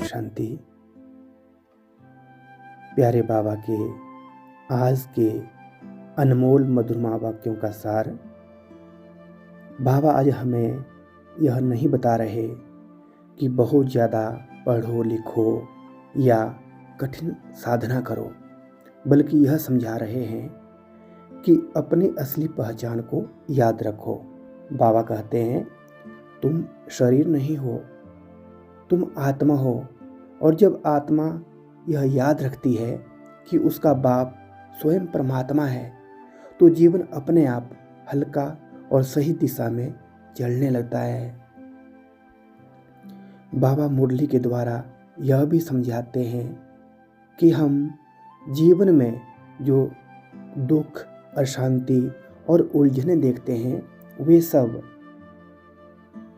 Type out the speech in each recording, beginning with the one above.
शांति। प्यारे बाबा के आज के अनमोल मधुरमा वाक्यों का सार। बाबा आज हमें यह नहीं बता रहे कि बहुत ज़्यादा पढ़ो लिखो या कठिन साधना करो, बल्कि यह समझा रहे हैं कि अपनी असली पहचान को याद रखो। बाबा कहते हैं, तुम शरीर नहीं हो, तुम आत्मा हो। और जब आत्मा यह याद रखती है कि उसका बाप स्वयं परमात्मा है, तो जीवन अपने आप हल्का और सही दिशा में चलने लगता है। बाबा मुरली के द्वारा यह भी समझाते हैं कि हम जीवन में जो दुख, अशांति और उलझने देखते हैं, वे सब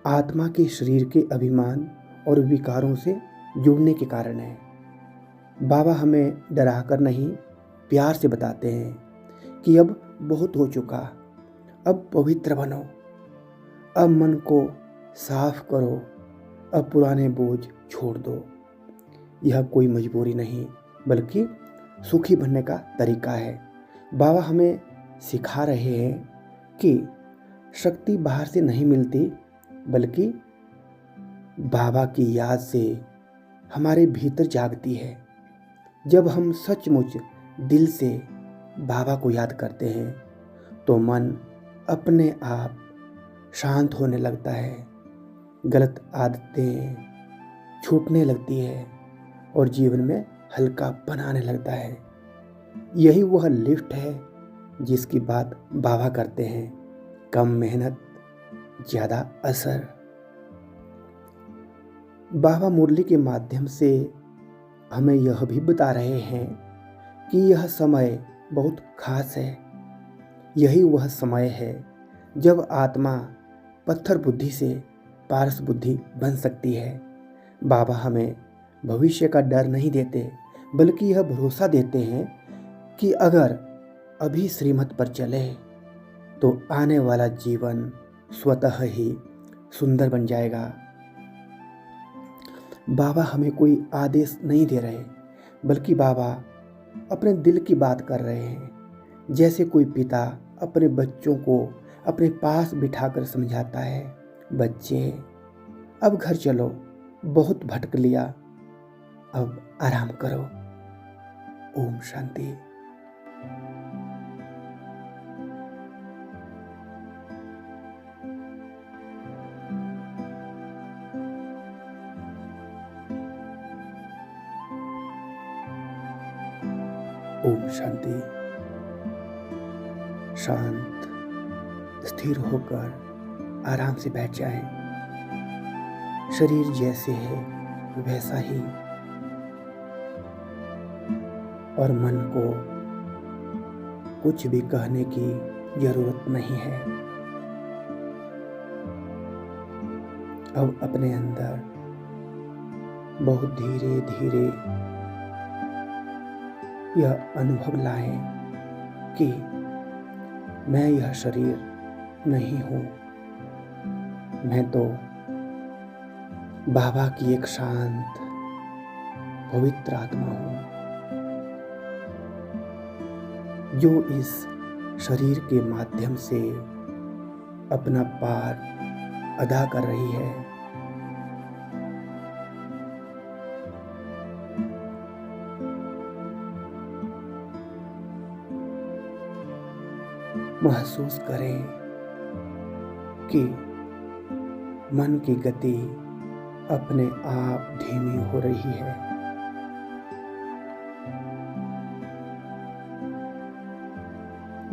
आत्मा के शरीर के अभिमान और विकारों से जुड़ने के कारण है। बाबा हमें डराकर नहीं, प्यार से बताते हैं कि अब बहुत हो चुका, अब पवित्र बनो, अब मन को साफ करो, अब पुराने बोझ छोड़ दो। यह कोई मजबूरी नहीं, बल्कि सुखी बनने का तरीका है। बाबा हमें सिखा रहे हैं कि शक्ति बाहर से नहीं मिलती, बल्कि बाबा की याद से हमारे भीतर जागती है। जब हम सचमुच दिल से बाबा को याद करते हैं, तो मन अपने आप शांत होने लगता है, गलत आदतें छूटने लगती है और जीवन में हल्कापन आने लगता है। यही वह लिफ्ट है जिसकी बात बाबा करते हैं। कम मेहनत, ज़्यादा असर। बाबा मुरली के माध्यम से हमें यह भी बता रहे हैं कि यह समय बहुत खास है। यही वह समय है जब आत्मा पत्थर बुद्धि से पारस बुद्धि बन सकती है। बाबा हमें भविष्य का डर नहीं देते, बल्कि यह भरोसा देते हैं कि अगर अभी श्रीमत पर चले तो आने वाला जीवन स्वतः ही सुंदर बन जाएगा। बाबा हमें कोई आदेश नहीं दे रहे, बल्कि बाबा अपने दिल की बात कर रहे हैं। जैसे कोई पिता अपने बच्चों को अपने पास बिठाकर समझाता है, बच्चे अब घर चलो, बहुत भटक लिया, अब आराम करो। ओम शांति। ओम शांति। शांत स्थिर होकर आराम से बैठ जाएं। शरीर जैसे है वैसा ही, और मन को कुछ भी कहने की जरूरत नहीं है। अब अपने अंदर बहुत धीरे धीरे यह अनुभव लाएं कि मैं यह शरीर नहीं हूँ, मैं तो बाबा की एक शांत पवित्र आत्मा हूँ, जो इस शरीर के माध्यम से अपना पार अदा कर रही है। महसूस करें कि मन की गति अपने आप धीमी हो रही है।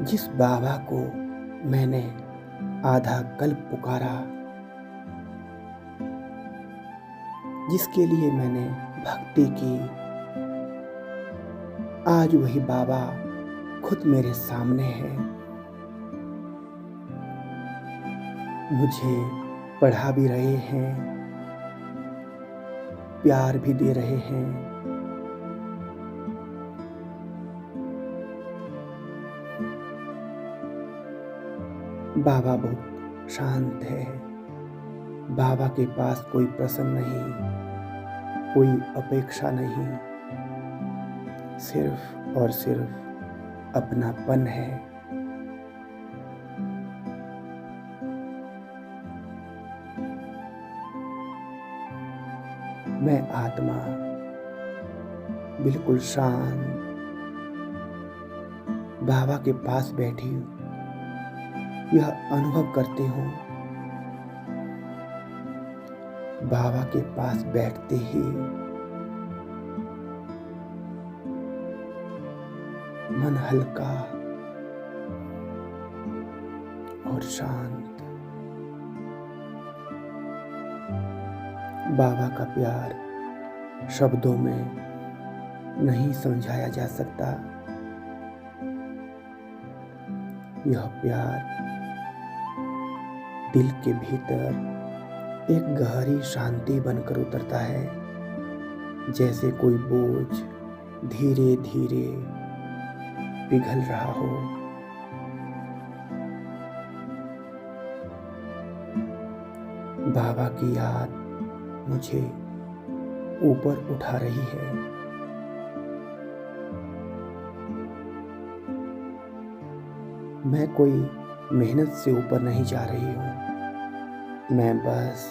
जिस बाबा को मैंने आधा कल्प पुकारा, जिसके लिए मैंने भक्ति की, आज वही बाबा खुद मेरे सामने है। मुझे पढ़ा भी रहे हैं, प्यार भी दे रहे हैं। बाबा बहुत शांत है। बाबा के पास कोई प्रश्न नहीं, कोई अपेक्षा नहीं, सिर्फ और सिर्फ अपनापन है। मैं आत्मा बिल्कुल शांत बाबा के पास बैठी यह अनुभव करती हूँ। बाबा के पास बैठते ही मन हल्का और शांत। बाबा का प्यार शब्दों में नहीं समझाया जा सकता। यह प्यार दिल के भीतर एक गहरी शांति बनकर उतरता है, जैसे कोई बोझ धीरे धीरे पिघल रहा हो। बाबा की याद मुझे ऊपर उठा रही है। मैं कोई मेहनत से ऊपर नहीं जा रही हूँ, मैं बस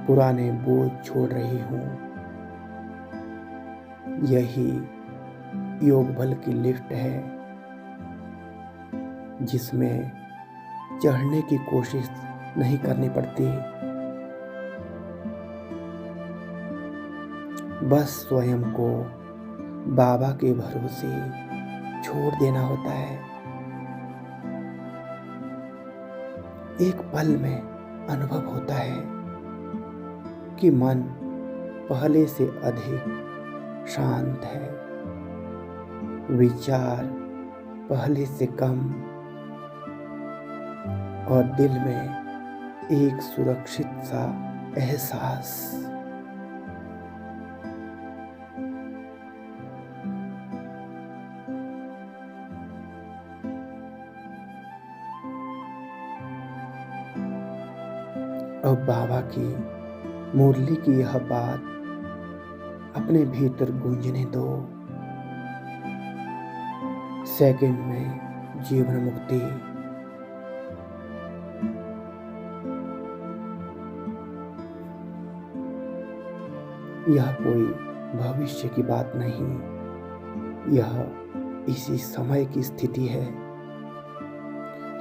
पुराने बोझ छोड़ रही हूँ। यही योग बल की लिफ्ट है, जिसमें चढ़ने की कोशिश नहीं करनी पड़ती, बस स्वयं को बाबा के भरोसे छोड़ देना होता है। एक पल में अनुभव होता है कि मन पहले से अधिक शांत है, विचार पहले से कम और दिल में एक सुरक्षित सा एहसास। अब बाबा की मुरली की यह बात अपने भीतर गूंजने दो। सेकंड में जीवन मुक्ति। यह कोई भविष्य की बात नहीं, यह इसी समय की स्थिति है,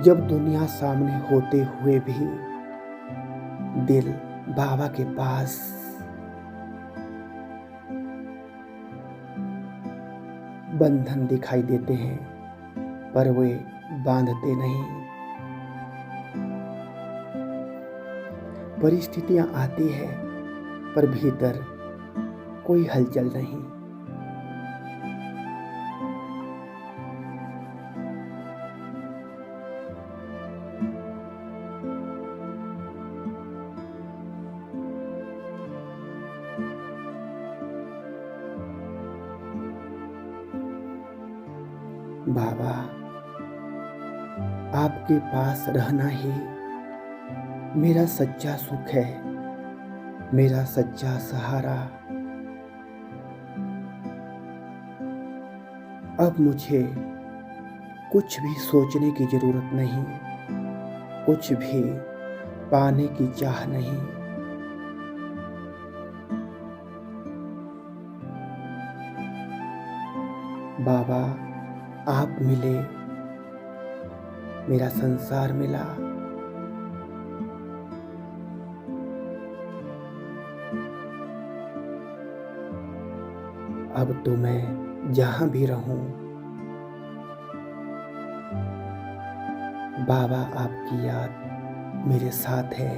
जब दुनिया सामने होते हुए भी दिल बाबा के पास। बंधन दिखाई देते हैं पर वे बांधते नहीं। परिस्थितियां आती है पर भीतर कोई हलचल नहीं। बाबा, आपके पास रहना ही मेरा सच्चा सुख है, मेरा सच्चा सहारा। अब मुझे कुछ भी सोचने की जरूरत नहीं, कुछ भी पाने की चाह नहीं। बाबा, आप मिले, मेरा संसार मिला। अब तो मैं जहां भी रहूं, बाबा आपकी याद मेरे साथ है।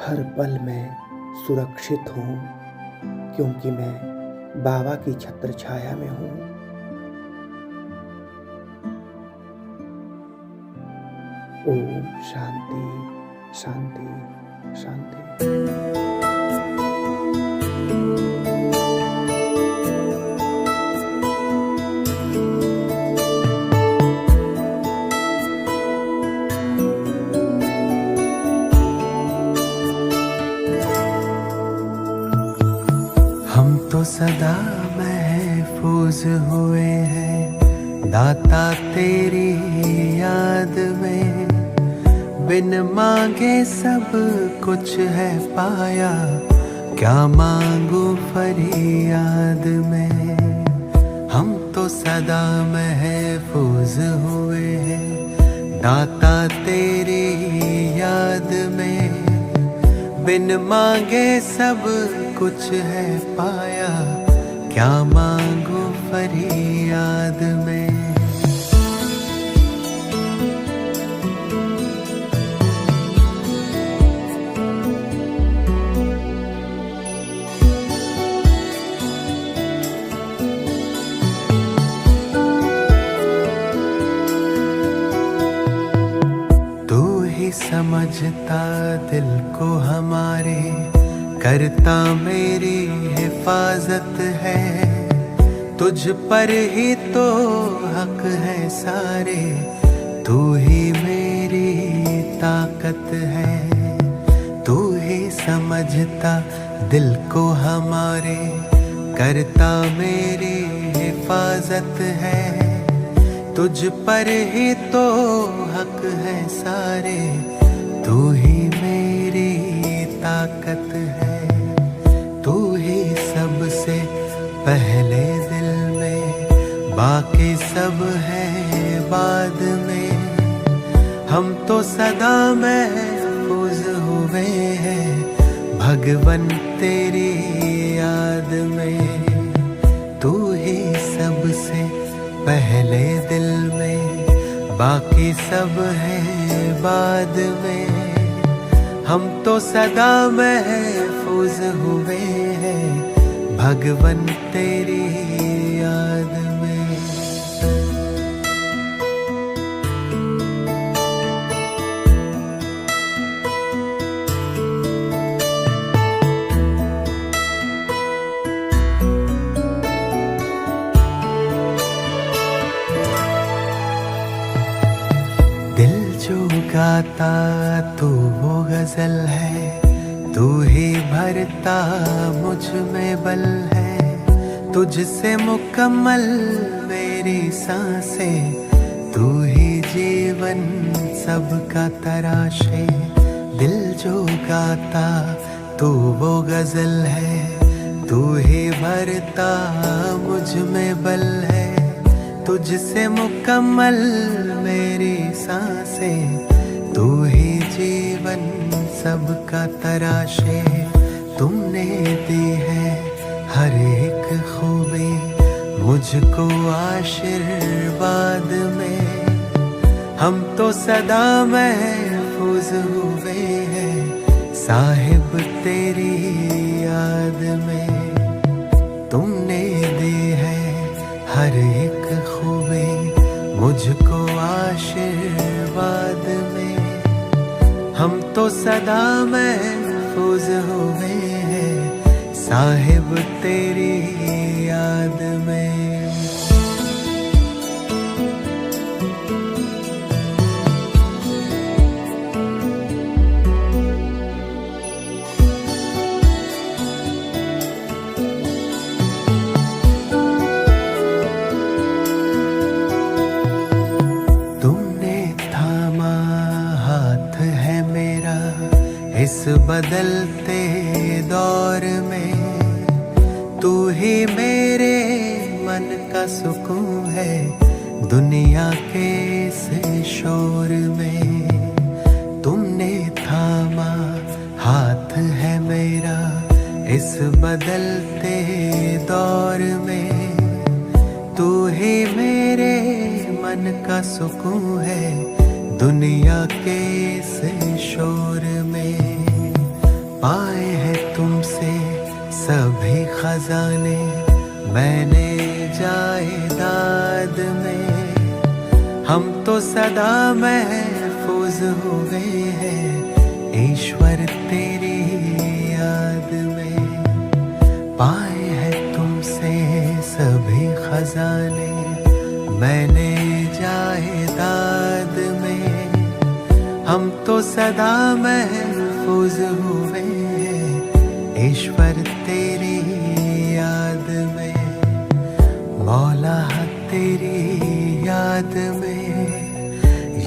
हर पल मैं सुरक्षित हूँ, क्योंकि मैं बाबा की छत्र छाया में हूँ। ओम शांति शांति शांति। तो सदा महफूज हुए हैं दाता तेरी याद में। बिन मांगे सब कुछ है पाया, क्या मांगू फरियाद में। हम तो सदा महफूज हुए हैं दाता तेरी याद में। बिन मांगे सब कुछ है पाया, क्या मांगू फरियाद में। समझता दिल को हमारे, करता मेरी हिफाजत है। तुझ पर ही तो हक है सारे, तू ही मेरी ताकत है। तू ही समझता दिल को हमारे, करता मेरी हिफाजत है। तुझ पर ही तो हक है सारे, तू ही मेरी ताकत है। तू ही सबसे पहले दिल में, बाकी सब है बाद में। हम तो सदा महफूज हुए हैं भगवन तेरी याद में। तू ही सबसे पहले दिल में, बाकी सब है बाद में। हम तो सदा महफूज हुए हैं भगवन तेरी याद में। गाता तू वो गजल है, तू ही भरता मुझ में बल है। तुझसे मुकम्मल मेरी सांसें, तू ही जीवन सबका तराशे। दिल जो गाता तू वो गजल है, तू ही भरता मुझ में बल है। तुझसे मुकम्मल मेरी सांसें, तू ही जीवन सबका तराशे। तुमने दी है हर एक खूबी मुझको आशीर्वाद में। हम तो सदा महफूज हुए हैं साहिब तेरी याद में। तुमने दी है हर एक खूबी मुझको आशीर्वाद में। हम तो सदा महफूज हुए हैं साहिब तेरी याद में। इस बदलते दौर में तू ही मेरे मन का सुकून है, दुनिया के इस शोर में। तुमने थामा हाथ है मेरा इस बदलते दौर में। तू ही मेरे मन का सुकून है, दुनिया के इस शोर में। पाए हैं तुमसे सभी खजाने मैंने जायदाद में। हम तो सदा महफूज हुए हैं ईश्वर तेरी याद में। पाए हैं तुमसे सभी खजाने मैंने जायदाद में। हम तो सदा महफूज हुए हैं ईश्वर तेरी याद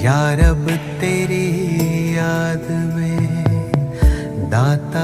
यार अब तेरी याद में दाता